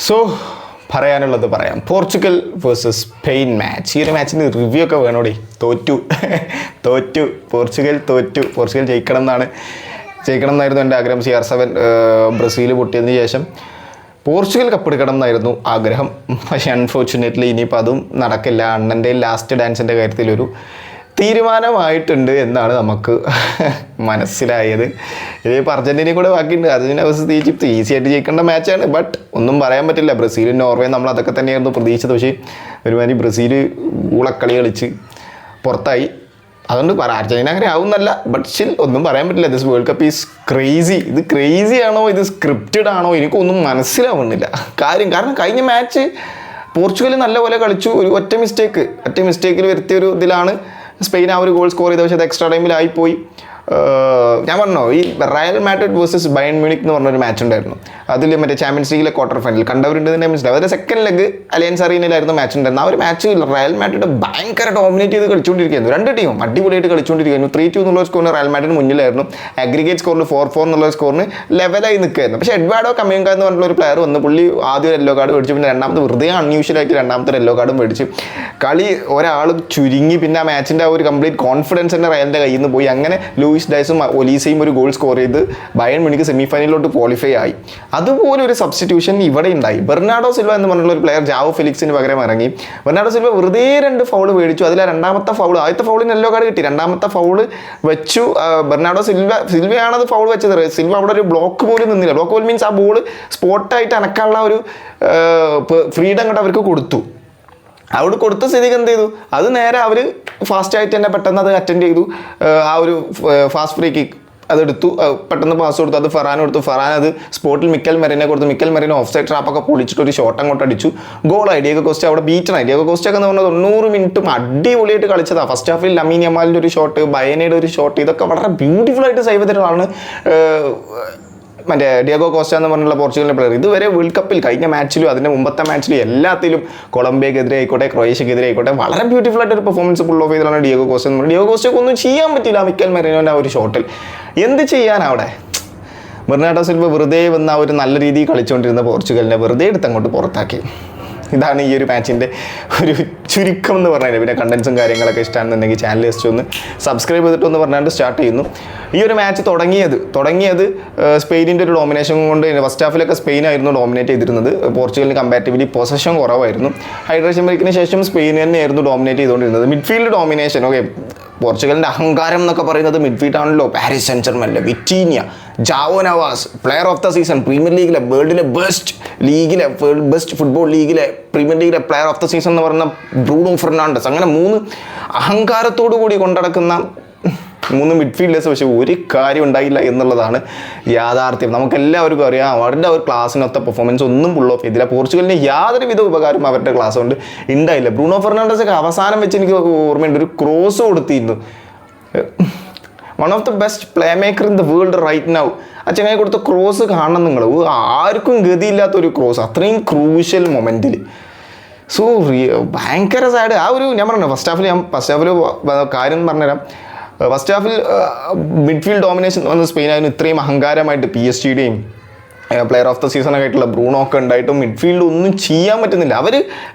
So പറയാനുള്ളത് പറയാം. Portugal versus Spain match. ഈ ഒരു മാച്ചിന് റിവ്യൂ ഒക്കെ വേണോടി. തോറ്റു പോർച്ചുഗൽ ജയിക്കണം എന്നായിരുന്നു എൻ്റെ ആഗ്രഹം. CR7 ബ്രസീൽ പൊട്ടിയതിന് ശേഷം പോർച്ചുഗൽ കപ്പെടുക്കണം എന്നായിരുന്നു ആഗ്രഹം. പക്ഷേ അൺഫോർച്ചുനേറ്റ്ലി ഇനിയിപ്പോൾ അതും നടക്കില്ല. അണ്ണൻ്റെ ലാസ്റ്റ് ഡാൻസിൻ്റെ കാര്യത്തിലൊരു തീരുമാനമായിട്ടുണ്ട് എന്നാണ് നമുക്ക് മനസ്സിലായത്. ഇതിപ്പോൾ അർജൻറ്റീനയും കൂടെ ബാക്കിയുണ്ട്. അർജൻറ്റീന വേഴ്സസ് ഈജിപ്ത് ഈസിയായിട്ട് ജയിക്കേണ്ട മാച്ചാണ്. ബട്ട് ഒന്നും പറയാൻ പറ്റില്ല. ബ്രസീലും നോർവേയും നമ്മൾ അതൊക്കെ തന്നെയായിരുന്നു പ്രതീക്ഷിച്ചത്. പക്ഷേ ഒരുമാതിരി ബ്രസീൽ ഊളക്കളി കളിച്ച് പുറത്തായി. അതുകൊണ്ട് അർജൻറ്റീന അങ്ങനെ ആവുന്നല്ല. ബട്ട് സ്റ്റിൽ ഒന്നും പറയാൻ പറ്റില്ല. This world cup is crazy. ഇത് ക്രേസി ആണോ ഇത് സ്ക്രിപ്റ്റഡ് ആണോ എനിക്കൊന്നും മനസ്സിലാവുന്നില്ല കാരണം കഴിഞ്ഞ മാച്ച് പോർച്ചുഗൽ നല്ലപോലെ കളിച്ചു. ഒറ്റ മിസ്റ്റേക്കിൽ വരുത്തിയൊരു ഇതിലാണ് സ്പെയിൻ ആ ഒരു ഗോൾ സ്കോർ ചെയ്തത്. പക്ഷേ അത് എക്സ്ട്രാ ടൈമിലായിപ്പോയി. ഞാൻ പറഞ്ഞോ, ഈ Real Madrid versus Bayern Munich എന്ന് പറഞ്ഞൊരു മാച്ച് ഉണ്ടായിരുന്നു. അതിൽ മറ്റേ ചാമ്പ്യൻസ് ലീഗിലെ ക്വാർട്ടർ ഫൈനൽ കണ്ടവരുണ്ടെന്ന് മനസ്സിലാവും. അതിൻ്റെ സെക്കൻഡ് ലെഗ് അലയൻസ് അറീനയിലായിരുന്നു മാച്ച് ഉണ്ടായിരുന്നത്. ആ ഒരു മാച്ച് റയൽ മാഡ്രിഡ് ഭയങ്കര ഡോമിനേറ്റ് ചെയ്ത് കളിച്ചുകൊണ്ടിരിക്കുന്നു. രണ്ട് ടീമും അടിപൊളിയായിട്ട് കളിച്ചുകൊണ്ടിരിക്കുന്നു. 3-2 എന്നുള്ള സ്കോറിന് റയൽ മാഡ്രിഡ് മുന്നിലായിരുന്നു. അഗ്രിഗേറ്റ് സ്കോറിന് 4-4 എന്നുള്ള സ്കോറിന് ലെവലായി നിൽക്കുകയായിരുന്നു. പക്ഷേ എഡ്വാർഡോ കമ്മിയങ്ക എന്ന് പറഞ്ഞുള്ള ഒരു പ്ലെയർ വന്ന് പുള്ളി ആദ്യം യെല്ലോ കാർഡ് മേടിച്ചു. പിന്നെ രണ്ടാമത് വെറുതെ അൺയൂഷ്വലായിട്ട് രണ്ടാമത്തെ യെല്ലോ കാർഡും മേടിച്ചു. കളി ഒരാൾ ചുരുങ്ങി. പിന്നെ ആ മാച്ചിൻ്റെ ആ ഒരു കംപ്ലീറ്റ് കോൺഫിഡൻസ് തന്നെ റയലിൻ്റെ കയ്യിൽ നിന്ന് പോയി. അങ്ങനെ ലൂയിസ് ഡയസും ഒലീസയും ഒരു ഗോൾ സ്കോർ ചെയ്ത് ബയൺ മ്യൂണിക്ക് സെമിഫൈനലിലോട്ട് ക്വാളിഫൈ ആയി. അതുപോലെ ഒരു സബ്സ്റ്റിറ്റ്യൂഷൻ ഇവിടെ ഉണ്ടായി. ബെർണാഡോ സിൽവ എന്ന് പറഞ്ഞുള്ള ഒരു പ്ലെയർ ജാവോ ഫെലിക്സിന് പകരം ഇറങ്ങി. ബെർണാഡോ സിൽവ വെറുതെ 2 ഫൗൾ മേടിച്ചു. അതിലെ രണ്ടാമത്തെ ഫൗൾ, ആദ്യത്തെ ഫൗളിന് യെല്ലോ കാർഡ് കിട്ടി. രണ്ടാമത്തെ ഫൗൾ വെച്ചു. ബെർണാഡോ സിൽവയാണത് ഫൗൾ വെച്ചത്. സിൽവ അവിടെ ഒരു ബ്ലോക്ക് പോലും നിന്നില്ല. ബ്ലോക്ക് പോലും മീൻസ് ആ ബോൾ സ്പോട്ടായിട്ട് അനക്കാനുള്ള ഒരു ഫ്രീഡം അങ്ങോട്ട് അവർക്ക് കൊടുത്തു. അവിടെ കൊടുത്ത സ്ഥിതിക്ക് എന്ത് ചെയ്തു, അത് നേരെ അവർ ഫാസ്റ്റായിട്ട് തന്നെ പെട്ടെന്ന് അത് അറ്റൻഡ് ചെയ്തു. ആ ഒരു ഫാസ്റ്റ് ഫ്രീ കിക്ക് അതെടുത്തു, പെട്ടെന്ന് പാസ് കൊടുത്തു. അത് ഫെറാൻ കൊടുത്തു. ഫെറാൻ അത് സ്പോട്ടിൽ മിക്കൽ മെറിനെ കൊടുത്തു. മിക്കൽ മെറിനെ ഓഫ് സൈഡ് ട്രാപ്പൊക്കെ പൊളിച്ചിട്ട് ഒരു ഷോട്ട് അങ്ങോട്ട് അടിച്ചു. ഗോളായി. ഡിയേഗോ കോസ്റ്റ അവിടെ ബീറ്റണായി. ഡിയേഗോ കോസ്റ്റ ഒക്കെ എന്ന് പറഞ്ഞാൽ 90 മിനിറ്റും അടിപൊളിയായിട്ട് കളിച്ചതാണ്. ഫസ്റ്റ് ഹാഫിൽ ലമീൻ യമാലിൻ്റെ ഒരു ഷോട്ട്, ബയനയുടെ ഒരു ഷോട്ട്, ഇതൊക്കെ വളരെ ബ്യൂട്ടിഫുൾ ആയിട്ട് സേവ് ചെയ്തിട്ടാണ് മറ്റേ ഡിയേഗോ കോസ്റ്റ എന്ന് പറഞ്ഞുള്ള പോർച്ചുഗലിൻ്റെ പ്ലെയർ. ഇതുവരെ വേൾഡ് കപ്പിൽ കഴിഞ്ഞ മാച്ചിലും അതിൻ്റെ മുമ്പത്തെ മാച്ചിലും എല്ലാത്തിലും കൊളംബിയക്കെതിരെ ആയിക്കോട്ടെ ക്രൊയേഷ്യക്കെതിരെ ആയിക്കോട്ടെ വളരെ ബ്യൂട്ടിഫുൾ ആയിട്ട് ഒരു പെർഫോമൻസ് ഫുൾ ഓഫ് ചെയ്തതാണ് ഡിയേഗോ കോസ്റ്റ എന്ന് പറഞ്ഞാൽ. ഡിയേഗോ കോസ്റ്റയ്ക്ക് ഒന്നും ചെയ്യാൻ പറ്റില്ല മിക്കൽ മെറിനോൻ്റെ ആ ഒരു ഷോട്ടിൽ. എന്ത് ചെയ്യാനവിടെ? ബെർണാഡോ സിൽവ വെറുതെ വന്ന ആ ഒരു നല്ല രീതിയിൽ കളിച്ചുകൊണ്ടിരുന്ന പോർച്ചുഗലിനെ വെറുതെ എടുത്ത് അങ്ങോട്ട് പുറത്താക്കി. ഇതാണ് ഈ ഒരു മാച്ചിൻ്റെ ഒരു ചുരുക്കം എന്ന് പറഞ്ഞാൽ. പിന്നെ കണ്ടൻസും കാര്യങ്ങളൊക്കെ ഇഷ്ടമാണെന്നുണ്ടെങ്കിൽ ചാനൽ ജസ്റ്റ് ഒന്ന് സബ്സ്ക്രൈബ് ചെയ്തിട്ടൊന്ന് പറഞ്ഞാണ്ട് സ്റ്റാർട്ട് ചെയ്യുന്നു. ഈ ഒരു മാച്ച് തുടങ്ങിയത് സ്പെയിനിൻ്റെ ഒരു ഡോമിനേഷൻ കൊണ്ട്. ഫസ്റ്റ് ഹാഫിലൊക്കെ സ്പെയിനായിരുന്നു ഡോമിനേറ്റ് ചെയ്തിരുന്നത്. പോർച്ചുഗലിന് കമ്പാരിറ്റീവ്ലി പൊസഷൻ കുറവായിരുന്നു. ഹൈഡ്രേഷൻ ബ്രേക്കിന് ശേഷം സ്പെയിൻ തന്നെയായിരുന്നു ഡോമിനേറ്റ് ചെയ്തുകൊണ്ടിരുന്നത്. Midfield domination. ഓക്കെ, പോർച്ചുഗലിൻ്റെ അഹങ്കാരം എന്നൊക്കെ പറയുന്നത് മിഡ്ഫീൽഡ് ആണല്ലോ. Paris Saint Germain, Vitinha, Joao Neves, player of the season, premier ലീഗിലെ വേൾഡിലെ ബെസ്റ്റ് ഫുട്ബോൾ ലീഗിലെ പ്രീമിയർ ലീഗിലെ പ്ലെയർ ഓഫ് ദ സീസൺ എന്ന് പറയുന്ന ബ്രൂണോ ഫെർണാണ്ടസ്. അങ്ങനെ 3 അഹങ്കാരത്തോടു കൂടി കൊണ്ടടക്കുന്ന 3 മിഡ്ഫീൽഡേഴ്സ്. പക്ഷേ ഒരു കാര്യം ഉണ്ടായില്ല എന്നുള്ളതാണ് യാഥാർത്ഥ്യം. നമുക്കെല്ലാവർക്കും അറിയാം അവരുടെ ഒരു ക്ലാസ്സിനൊത്ത പെർഫോമൻസ് ഒന്നും പുൾ ഓഫ് ചെയ്തില്ല. പോർച്ചുഗലിന് യാതൊരുവിധ ഉപകാരം അവരുടെ ക്ലാസ് കൊണ്ട് ഉണ്ടായില്ല. ബ്രൂണോ ഫെർണാണ്ടസ് ഒക്കെ അവസാനം വെച്ച് എനിക്ക് ഓർമ്മയുണ്ട് ഒരു ക്രോസ് കൊടുത്തിരുന്നു. One of the best play maker in the world right now. ആ ചങ്ങായി കൊടുത്ത ക്രോസ് കാണണം നിങ്ങൾ. ആർക്കും ഗതിയില്ലാത്തൊരു ക്രോസ് അത്രയും ക്രൂഷ്യൽ മൊമെൻറ്റിൽ. സോ ഭയങ്കര സാഡ്. ആ ഒരു ഞാൻ പറഞ്ഞു ഫസ്റ്റ് ഹാഫിൽ കാര്യം പറഞ്ഞുതരാം. ഫസ്റ്റ് ഹാഫിൽ മിഡ്ഫീൽഡ് ഡോമിനേഷൻ വന്ന സ്പെയിനായിരുന്നു. ഇത്രയും അഹങ്കാരമായിട്ട് PSG-യുടെയും പ്ലെയർ ഓഫ് ദ സീസണൊക്കെ ആയിട്ടുള്ള ബ്രൂണോ ഒക്കെ ഉണ്ടായിട്ടും മിഡ്ഫീൽഡ് ഒന്നും ചെയ്യാൻ പറ്റുന്നില്ല. അവർ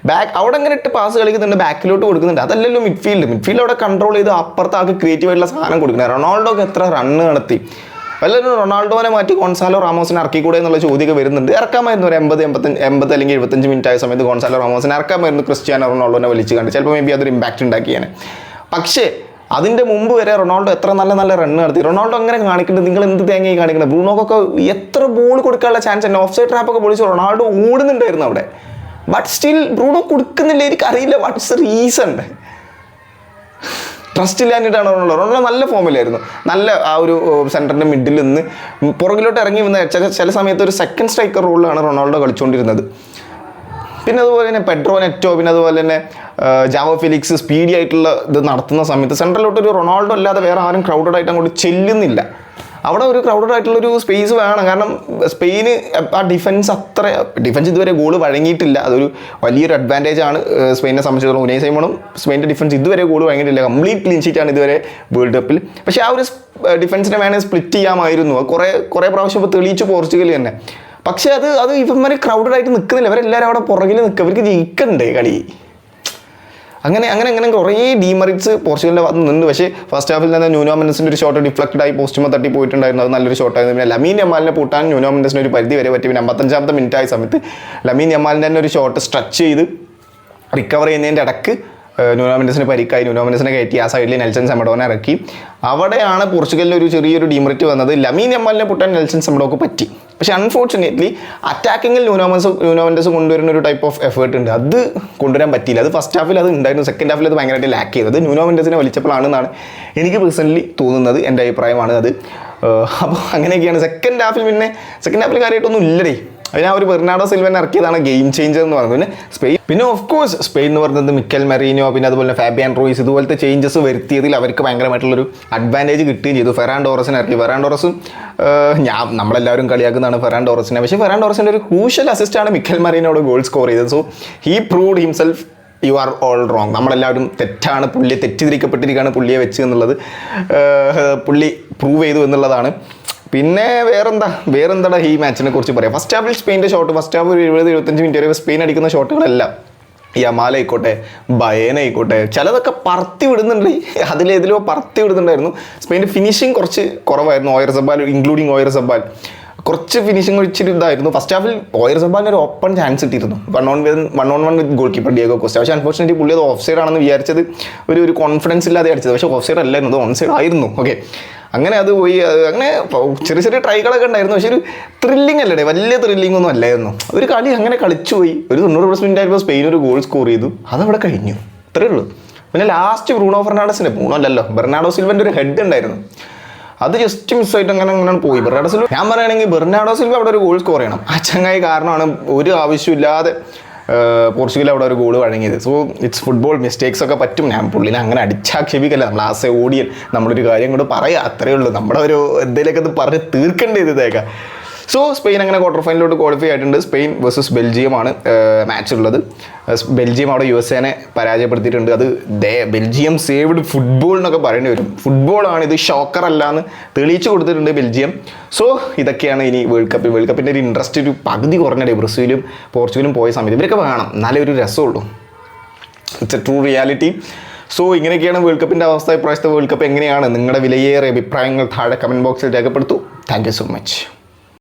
അവിടെ അങ്ങനെ ഇട്ട് പാസ് കളിക്കുന്നുണ്ട്, ബാക്കിലോട്ട് കൊടുക്കുന്നുണ്ട്. അതല്ലല്ലോ മിഡ്ഫീൽഡ് അവിടെ കൺട്രോൾ ചെയ്ത് അപ്പുറത്ത് ആൾക്ക് ക്രിയേറ്റീവ് ആയിട്ടുള്ള സാധനം കൊടുക്കുന്നത്. റൊണാൾഡോ ഒക്കെ എത്ര റണ്ണ് നടത്തി. വല്ലൊരു റൊണാൾഡോനെ മാറ്റി ഗോൺസാലോ റാമോസിനെ ഇറക്കിക്കൂടെ എന്നുള്ള ചോദ്യമൊക്കെ വരുന്നുണ്ട്. ഇറക്കാമായിരുന്നു ഒരു 80 അല്ലെങ്കിൽ 75 മിനിറ്റ് ആയ സമയത്ത് ഗോൺസാലോ റാമോസിനെ ഇറക്കാമായിരുന്നു. ക്രിസ്ത്യാനോ റൊണാൾഡോനെ വലിച്ച് കണ്ട് ചിലപ്പോൾ മേ ബി അതൊരു ഇമ്പാക്റ്റ് ഉണ്ടാക്കിയാണ്. പക്ഷേ അതിൻ്റെ മുമ്പ് വരെ റൊണാൾഡോ എത്ര നല്ല റണ്ണ് നടത്തി. റൊണാൾഡോ അങ്ങനെ കാണിക്കുന്നത് നിങ്ങൾ എന്ത് തേങ്ങയായി കാണിക്കുന്നത്? ബ്രൂണോക്കൊക്കെ എത്ര ബോൾ കൊടുക്കാനുള്ള ചാൻസ് ഉണ്ട്. ഓഫ് സൈഡ് ട്രാപ്പൊക്കെ പൊളിച്ച് റൊണാൾഡോ ഓടുന്നുണ്ടായിരുന്നു അവിടെ. ബട്ട് സ്റ്റിൽ ബ്രൂണോ കൊടുക്കുന്നില്ല. എനിക്കറിയില്ല വാട്ട്സ് ദ റീസൺ. ട്രസ്റ്റ് ഇല്ലാഞ്ഞിട്ടാണ് റൊണാൾഡോ നല്ല ഫോമിലായിരുന്നു. നല്ല ആ ഒരു സെൻറ്ററിൻ്റെ മിഡിൽ നിന്ന് പുറകിലോട്ട് ഇറങ്ങി വന്ന ചില സമയത്ത് ഒരു സെക്കൻഡ് സ്ട്രൈക്കർ റോളിലാണ് റൊണാൾഡോ കളിച്ചുകൊണ്ടിരുന്നത്. പിന്നെ അതുപോലെ തന്നെ പെഡ്രോ നെറ്റോ, പിന്നെ അതുപോലെ തന്നെ ജാവോ ഫെലിക്സ് സ്പീഡി ആയിട്ടുള്ള ഇത് നടത്തുന്ന സമയത്ത് സെൻട്രലോട്ടൊരു റൊണാൾഡോ അല്ലാതെ വേറെ ആരും ക്രൗഡഡ് ആയിട്ട് അങ്ങോട്ട് ചെല്ലുന്നില്ല. അവിടെ ഒരു ക്രൗഡഡ് ആയിട്ടുള്ളൊരു സ്പേസ് വേണം. കാരണം സ്പെയിന് ആ ഡിഫൻസ് ഇതുവരെ ഗോൾ വഴങ്ങിയിട്ടില്ല. അതൊരു വലിയൊരു അഡ്വാൻറ്റേജ് ആണ് സ്പെയിനെ സംബന്ധിച്ചിടത്തോളം. ഉനൈ സൈമണും സ്പെയിൻ്റെ ഡിഫൻസ് ഇതുവരെ ഗോൾ വഴങ്ങിയിട്ടില്ല. കംപ്ലീറ്റ് ക്ലീൻ ഷീറ്റാണ് ഇതുവരെ വേൾഡ് കപ്പിൽ. പക്ഷേ ആ ഒരു ഡിഫൻസിനെ വേണമെങ്കിൽ സ്പ്ലിറ്റ് ചെയ്യാമായിരുന്നു. കുറേ പ്രാവശ്യം ഇപ്പോൾ തെളിയിച്ചു പോർച്ചുഗൽ തന്നെ. പക്ഷേ അത് ഇവന്മാർ ക്രൗഡഡ് ആയിട്ട് നിൽക്കുന്നില്ല, അവരെല്ലാവരും അവിടെ പുറകിൽ നിൽക്കുക, അവർക്ക് ജയിക്കണ്ടേ കളി. അങ്ങനെ കുറേ ഡീമെറിറ്റ്സ് പോർച്ചുഗലിൻ്റെ ഭാഗത്ത് നിന്ന്. പക്ഷേ ഫസ്റ്റ് ഹാഫിൽ തന്നെ ന്യൂനോ മെൻഡസിൻ്റെ ഒരു ഷോട്ട് ഡിഫ്ലക്റ്റഡ് ആയി പോസ്റ്റുമ തട്ടി പോയിട്ടുണ്ടായിരുന്നു, അത് നല്ലൊരു ഷോട്ടായിരുന്നു. പിന്നെ ലമീൻ യമാലിനെ പൂട്ടാൻ ന്യൂനോ മെൻഡസിന് ഒരു പരിധി വരെ പറ്റി. പിന്നെ 55ാമത്തെ മിനിറ്റ് ആയ സമയത്ത് ലമീൻ യമാലിൻ്റെ തന്നെ ഒരു ഷോട്ട് സ്ട്രെച്ച് ചെയ്ത് റിക്കവർ ചെയ്യുന്നതിൻ്റെ ഇടയ്ക്ക് ന്യൂനോ മെൻഡസിന് പരിക്കായി. ന്യൂനോ മെൻഡസിനെ കയറ്റി ആ സൈഡിൽ നെൽസൺ സെമഡോനെ ഇറക്കി. അവിടെയാണ് പോർച്ചുഗലിൽ ഒരു ചെറിയൊരു ഡീമെറിറ്റ് വന്നത്. ലമീൻ യമാലിനെ പൂട്ടാൻ നെൽസൺ സെമഡോക്ക് പറ്റി. പക്ഷേ അൺഫോർച്ചുനേറ്റ്ലി അറ്റാക്കിങ്ങിൽ ന്യൂനോ മെൻഡസ് കൊണ്ടുവരുന്ന ഒരു ടൈപ്പ് ഓഫ് എഫേർട്ട് ഉണ്ട്, അത് കൊണ്ടുവരാൻ പറ്റിയില്ല. അത് ഫസ്റ്റ് ഹാഫിൽ അത് ഉണ്ടായിരുന്നു, സെക്കൻഡ് ഹാഫിൽ അത് ഭയങ്കരമായിട്ട് ലാക്ക് ചെയ്തത് ന്യൂനോ മെൻഡസിനെ വലിച്ചപ്പോഴാണെന്നാണ് എനിക്ക് പേഴ്സണലി തോന്നുന്നത്, എൻ്റെ അഭിപ്രായമാണ് അത്. അപ്പോൾ അങ്ങനെയൊക്കെയാണ് സെക്കൻഡ് ഹാഫിൽ കാര്യമായിട്ടൊന്നും ഇല്ലടേ. അതിന് ആ ഒരു ബെർണാഡോ സിൽവനെ ഇറക്കിയതാണ് ഗെയിം ചേഞ്ചർ എന്ന് പറയുന്നത്. പിന്നെ ഓഫ് കോഴ്സ് സ്പെയിൻ എന്ന് പറയുന്നത് മിക്കൽ മെറീനോ, പിന്നെ അതുപോലെ ഫാബിയാൻ റൂയിസ് ഇതുപോലത്തെ ചേഞ്ചസ് വരുത്തിയതിൽ അവർക്ക് ഭയങ്കരമായിട്ടുള്ളൊരു അഡ്വാൻറ്റേജ് കിട്ടുകയും ചെയ്തു. ഫെറാൻ ടോറസിനെ ഇറക്കി. ഫെറാൻ ടോറസും നമ്മളെല്ലാവരും കളിയാക്കുന്നതാണ് ഫെറാൻ ടോറസിനെ. പക്ഷേ ഫെറാൻ ടോറസിൻ്റെ ഒരു ക്രൂഷ്യൽ അസിസ്റ്റാണ് മിക്കൽ മെറീനോട് ഗോൾ സ്കോർ ചെയ്തത്. So he proved himself you are all wrong. നമ്മളെല്ലാവരും തെറ്റാണ്, പുള്ളിയെ തെറ്റിദ്ധരിക്കപ്പെട്ടിരിക്കുകയാണ് പുള്ളിയെ വെച്ച് എന്നുള്ളത് പുള്ളി പ്രൂവ് ചെയ്തു എന്നുള്ളതാണ്. പിന്നെ വേറെന്താ ഈ മാച്ചിനെ കുറിച്ച് പറയാം. ഫസ്റ്റ് ഹാഫിൽ സ്പെയിൻ്റെ ഷോട്ട്, ഫസ്റ്റ് ഹാഫ് ഒരു 20-25 മിനിറ്റ് വരെ സ്പെയിൻ അടിക്കുന്ന ഷോട്ടുകളെല്ലാം യമാൽ ആയിക്കോട്ടെ, ബയേൻ ആയിക്കോട്ടെ, ചിലതൊക്കെ പറത്തി വിടുന്നുണ്ട്. അതിലേതിലോ പറത്തി വിടുന്നുണ്ടായിരുന്നു. സ്പെയിൻ്റെ ഫിനിഷിങ് കുറച്ച് കുറവായിരുന്നു. ഓയർസബാൽ ഇൻക്ലൂഡിങ് ഓയർസബാൽ കുറച്ച് ഫിനിഷിങ് ഇച്ചിരി ഇതായിരുന്നു. ഫസ്റ്റ് ഹാഫിൽ ഓയർസബാലിന് ഒരു ഓപ്പൺ ചാൻസ് ഇട്ടിരുന്നു, 1-on-1 with goal keeper Diego Costa. പക്ഷേ അൺഫോർച്ചുനേറ്റ്ലി പുള്ളി അത് ഓഫ് സൈഡ് ആണെന്ന് വിചാരിച്ചത്, ഒരു കോൺഫിഡൻസ് ഇല്ലാതെ അടിച്ചത്. പക്ഷേ ഓഫ് സൈഡ് അല്ലായിരുന്നു, അത് ഓൺ സൈഡ് ആയിരുന്നു. ഓക്കെ, അങ്ങനെ അത് പോയി. അങ്ങനെ ചെറിയ ട്രൈകളൊക്കെ ഉണ്ടായിരുന്നു. പക്ഷേ ഒരു ത്രില്ലിംഗ് അല്ലേ, വലിയ ത്രില്ലിംഗ് ഒന്നും അല്ലായിരുന്നു. ഒരു കളി അങ്ങനെ കളിച്ചു പോയി. ഒരു 90+ മിനിറ്റ് ആയപ്പോൾ സ്പെയിൻ ഒരു ഗോൾ സ്കോർ ചെയ്തു, അതവിടെ കഴിഞ്ഞു, അത്രേ ഉള്ളൂ. പിന്നെ ലാസ്റ്റ് ബെർണാഡോ സിൽവൻ്റെ ഒരു ഹെഡ് ഉണ്ടായിരുന്നു, അത് ജസ്റ്റ് മിസ്സായിട്ട് അങ്ങനെ പോയി. ബെർണാഡോ സിൽവ, ഞാൻ പറയുകയാണെങ്കിൽ ബെർണാഡോ സിൽവ അവിടെ ഒരു ഗോൾ സ്കോർ ചെയ്യണം. ആ ചങ്ങായി കാരണമാണ് ഒരു ആവശ്യമില്ലാതെ പോർച്ചുഗൽ അവിടെ ഒരു ഗോൾ വഴങ്ങിയത്. സോ ഇറ്റ്സ് ഫുട്ബോൾ, മിസ്റ്റേക്സ് ഒക്കെ പറ്റും. ഞാൻ പുള്ളിനെ അങ്ങനെ അടിച്ചാക്ഷേപിക്കല്ല. നമ്മൾ ആസ് എ ഓഡിയൻ നമ്മളൊരു കാര്യം കൂടെ പറയാം, അത്രയേ ഉള്ളൂ. നമ്മുടെ ഒരു എന്തെങ്കിലുമൊക്കെ അത് പറഞ്ഞ് തീർക്കേണ്ടത് ഇതേക്കാം. സോ സ്പെയിൻ അങ്ങനെ ക്വാർട്ടർ ഫൈനലിലോട്ട് ക്വാളിഫൈ ആയിട്ടുണ്ട്. സ്പെയിൻ വേഴ്സസ് ബെൽജിയമാണ് മാച്ച് ഉള്ളത്. ബെൽജിയം അവിടെ USA പരാജയപ്പെടുത്തിയിട്ടുണ്ട്. അത് ബെൽജിയം സേവ്ഡ് ഫുട്ബോൾ എന്നൊക്കെ പറയേണ്ടി വരും. ഫുട്ബോളാണ് ഇത്, ഷോക്കർ അല്ലാന്ന് തെളിയിച്ചു കൊടുത്തിട്ടുണ്ട് ബെൽജിയം. സോ ഇതൊക്കെയാണ് ഇനി വേൾഡ് കപ്പിൻ്റെ ഒരു ഇൻട്രസ്റ്റ് ഒരു പകുതി കുറഞ്ഞിടെ. ബ്രസീലും പോർച്ചുഗലും പോയ സമയത്ത് ഇവരൊക്കെ വേണം, എന്നാലേ ഒരു രസമുള്ളൂ. It's a true reality. So ഇങ്ങനെയൊക്കെയാണ് വേൾഡ് കപ്പിൻ്റെ അവസ്ഥ. ഇപ്രാവശ്യത്തെ വേൾഡ് കപ്പ് എങ്ങനെയാണ്? നിങ്ങളുടെ വിലയേറിയ അഭിപ്രായങ്ങൾ താഴെ കമൻറ്റ് ബോക്സിൽ രേഖപ്പെടുത്തൂ. Thank you so much.